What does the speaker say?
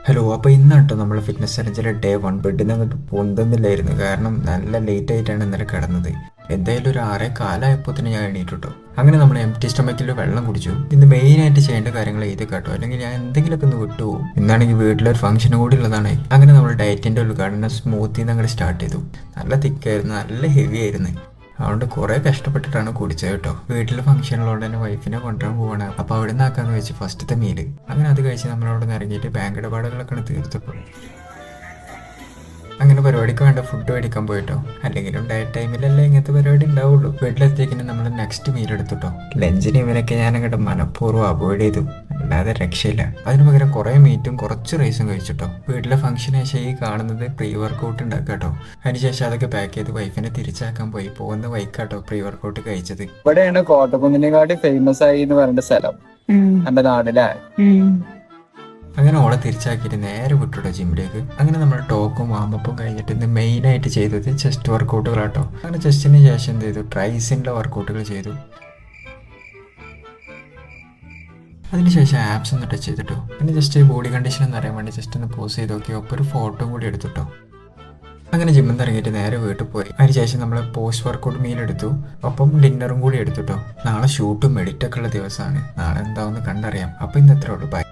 Hello, അപ്പോൾ ഇന്നാണ് കേട്ടോ നമ്മൾ ഫിറ്റ്നസ് ചലഞ്ചിലെ ഡേ 1. ബെഡിൽ നിന്ന് അങ്ങോട്ട് പൊന്തുന്നില്ലായിരുന്നു. കാരണം നല്ല ലേറ്റ് ആയിട്ടാണ് ഇന്നലെ കിടന്നത്. എന്തായാലും ഒരു 6:15 തന്നെ ഞാൻ എണീറ്റു കേട്ടോ. അങ്ങനെ നമ്മൾ എംപ്റ്റി സ്റ്റൊമക്കിൽ വെള്ളം കുടിച്ചു. ഇന്ന് മെയിനായിട്ട് ചെയ്യേണ്ട കാര്യങ്ങൾ ഇത് കേട്ടോ, അല്ലെങ്കിൽ ഞാൻ എന്തെങ്കിലുമൊക്കെ ഒന്ന് വിട്ടുപോകും. ഇന്നാണെങ്കിൽ വീട്ടിലൊരു ഫംഗ്ഷനും കൂടി ഉള്ളതാണ്. അങ്ങനെ നമ്മൾ ഡയറ്റിൻ്റെ ഉദ്ഘാടനം സ്മൂത്തിൽ നിന്ന് അങ്ങോട്ട് സ്റ്റാർട്ട് ചെയ്തു. നല്ല തിക്കായിരുന്നു, നല്ല ഹെവി ആയിരുന്നു. അതുകൊണ്ട് കുറേ കഷ്ടപ്പെട്ടിട്ടാണ് കുടിച്ചത് കേട്ടോ. വീട്ടിലെ ഫംഗ്ഷനിലോട് തന്നെ വൈഫിനെ കൊണ്ടുവരാൻ പോവാണ്. അപ്പോൾ അവിടെ നിന്ന് ആക്കാന്ന് വെച്ച് ഫസ്റ്റത്തെ മീല്. അങ്ങനെ അത് കഴിച്ച് നമ്മളവിടെ നിന്ന് ഇറങ്ങിയിട്ട് ബാങ്ക് ഇടപാടുകളൊക്കെ തീർത്തിട്ടുള്ളൂ. അങ്ങനെ പരിപാടിക്ക് വേണ്ട ഫുഡ് മേടിക്കാൻ പോയിട്ടോ. അല്ലെങ്കിലും ഡയറ്റ് ടൈമിലല്ലേ ഇങ്ങനത്തെ പരിപാടി ഉണ്ടാവുള്ളൂ. വീട്ടിലെത്തിയേക്കിന് നമ്മൾ നെക്സ്റ്റ് മീൽ എടുത്തിട്ടോ. ലഞ്ചിന് ഇവനൊക്കെ ഞാൻ അങ്ങോട്ട് മനഃപൂർവ്വം അവോയ്ഡ് ചെയ്തു, അല്ലാതെ രക്ഷയില്ല. അതിന് പകരം കുറേ മീറ്റും കുറച്ച് റൈസും കഴിച്ചിട്ടോ. വീട്ടിലെ ഫംഗ്ഷന് ശേഷം ഈ കാണുന്നത് പ്രീ വർക്കൗട്ട് ഉണ്ടാക്കുക കേട്ടോ. അതിനുശേഷം അതൊക്കെ പാക്ക് ചെയ്ത് വൈഫിനെ തിരിച്ചാക്കാൻ പോയി. പോകുന്ന വൈക്കാട്ടോ പ്രീ വർക്കൗട്ട് കഴിച്ചത്. ഇവിടെയാണ് കോട്ടക്കുന്നിനെക്കാട്ടി ഫേമസ് ആയി എന്ന് പറയേണ്ട സ്ഥലം എന്റെ നാടിലെ. അങ്ങനെ ഓളെ തിരിച്ചാക്കിയിട്ട് നേരെ വിട്ടുട്ടോ ജിമ്മിലേക്ക്. അങ്ങനെ നമ്മൾ ടോക്കും വാമപ്പും കഴിഞ്ഞിട്ട് ഇന്ന് മെയിനായിട്ട് ചെയ്തത് ചെസ്റ്റ് വർക്കൗട്ടുകളാട്ടോ. അങ്ങനെ ചെസ്റ്റിന് ശേഷം എന്ത് ചെയ്തു, ട്രൈസിൻ്റെ വർക്കൗട്ടുകൾ ചെയ്തു. അതിനുശേഷം ആപ്സ് ഒന്ന് ടച്ച് ചെയ്തിട്ടോ. പിന്നെ ജസ്റ്റ് ബോഡി കണ്ടീഷൻ എന്ന് അറിയാൻ വേണ്ടി ജസ്റ്റ് ഒന്ന് പോസ് ചെയ്ത് നോക്കി. ഒപ്പം ഒരു ഫോട്ടോ കൂടി എടുത്തിട്ടോ. അങ്ങനെ ജിമ്മിൽ നിന്ന് ഇറങ്ങിയിട്ട് നേരെ വീട്ടിൽ പോയി. അതിനുശേഷം നമ്മൾ പോസ്റ്റ് വർക്കൗട്ട് മീൽ എടുത്തു. ഒപ്പം ഡിന്നറും കൂടി എടുത്തിട്ടോ. നാളെ ഷൂട്ടും എഡിറ്റൊക്കെ ഉള്ള ദിവസമാണ്. നാളെ എന്താവെന്ന് കണ്ടറിയാം. അപ്പോൾ ഇന്ന് എത്ര ഉള്ളൂ. ബൈ.